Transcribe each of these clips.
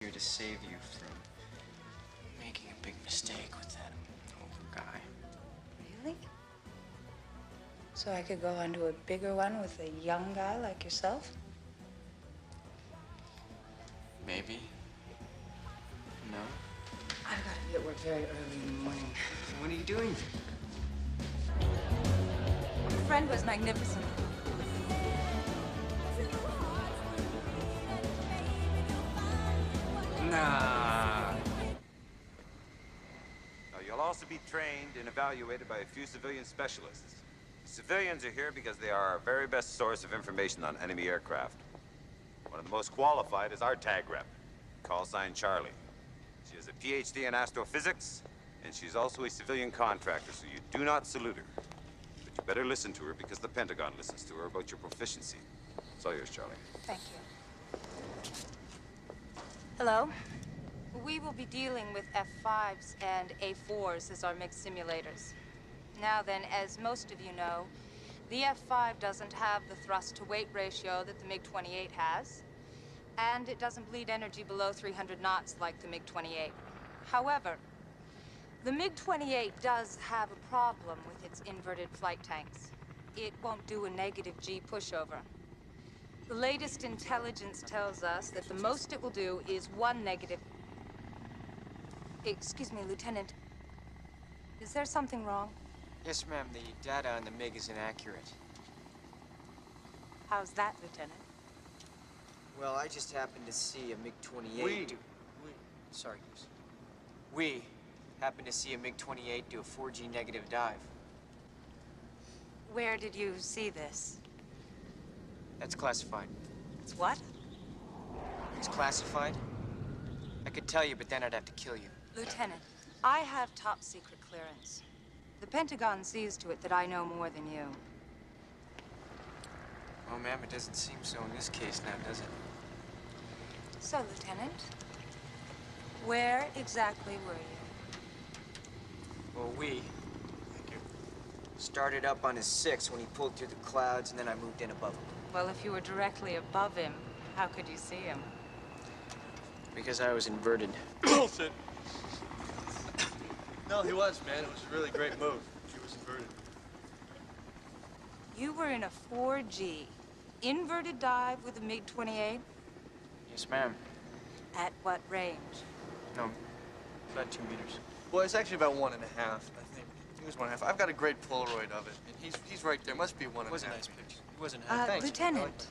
Here to save you from making a big mistake with that older guy. Really? So I could go on to a bigger one with a young guy like yourself? Maybe. No? I've got to be at work very early in the morning. What are you doing? Your friend was magnificent. Nah. Now, you'll also be trained and evaluated by a few civilian specialists. Civilians are here because they are our very best source of information on enemy aircraft. One of the most qualified is our tag rep, call sign Charlie. She has a PhD in astrophysics, and she's also a civilian contractor, so you do not salute her. But you better listen to her because the Pentagon listens to her about your proficiency. It's all yours, Charlie. Thank you. Hello? We will be dealing with F-5s and A-4s as our mixed simulators. Now then, as most of you know, the F-5 doesn't have the thrust-to-weight ratio that the MiG-28 has, and it doesn't bleed energy below 300 knots like the MiG-28. However, the MiG-28 does have a problem with its inverted flight tanks. It won't do a negative G pushover. The latest intelligence tells us that the most it will do is one negative... Excuse me, Lieutenant. Is there something wrong? Yes, ma'am. The data on the MiG is inaccurate. How's that, Lieutenant? Well, I just happened to see a MiG-28 Sorry, Goose. We happened to see a MiG-28 do a 4G negative dive. Where did you see this? That's classified. It's what? It's classified? I could tell you, but then I'd have to kill you. Lieutenant, I have top secret clearance. The Pentagon sees to it that I know more than you. Well, ma'am, it doesn't seem so in this case now, does it? So, Lieutenant, where exactly were you? Well, we started up on his 6 when he pulled through the clouds, and then I moved in above him. Well, if you were directly above him, how could you see him? Because I was inverted. Bullshit. No, he was, man. It was a really great move. He was inverted. You were in a 4G inverted dive with a MiG-28? Yes, ma'am. At what range? No, about 2 meters. Well, it's actually about 1.5, I think. It was 1.5. I've got a great Polaroid of it, and he's right there. Must be 1.5. It was a nice picture. It wasn't Thanks. Lieutenant. I like that.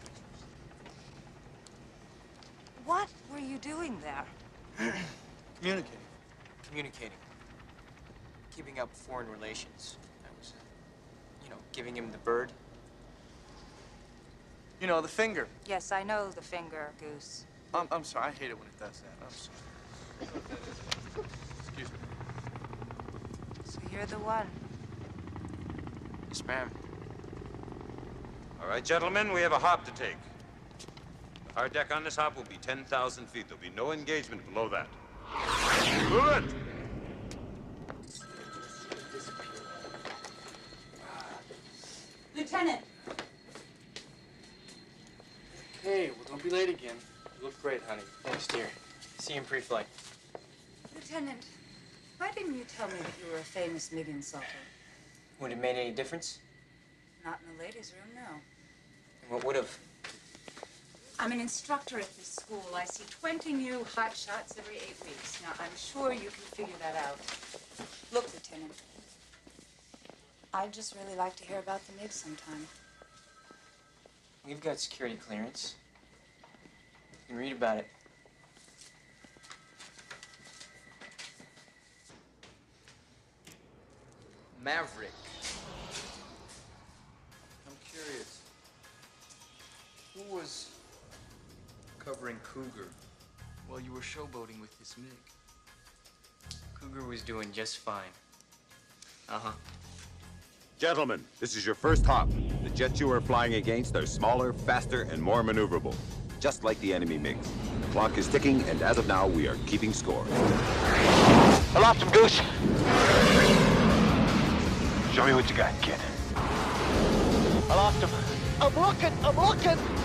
What were you doing there? Communicating. Communicating. Keeping up foreign relations. I was, giving him the bird. You know, the finger. Yes, I know the finger, Goose. I'm sorry. I hate it when it does that. I'm sorry. Excuse me. So you're the one. Yes, ma'am. All right, gentlemen, we have a hop to take. The hard deck on this hop will be 10,000 feet. There'll be no engagement below that. Move it! Lieutenant! Hey, well, don't be late again. You look great, honey. Thanks, dear. See you in pre-flight. Lieutenant, why didn't you tell me that you were a famous MiG insulter? Would it have made any difference? Not in the ladies' room, no. What would have? I'm an instructor at this school. I see 20 new hot shots every 8 weeks. Now, I'm sure you can figure that out. Look, Lieutenant, I'd just really like to hear about the MiG sometime. We've got security clearance. You can read about it. Maverick. I'm curious. Who was covering Cougar while you were showboating with this MiG? Cougar was doing just fine. Uh-huh. Gentlemen, this is your first hop. The jets you are flying against are smaller, faster, and more maneuverable, just like the enemy MiGs. The clock is ticking, and as of now, we are keeping score. I lost him, Goose. Show me what you got, kid. I lost him. I'm looking.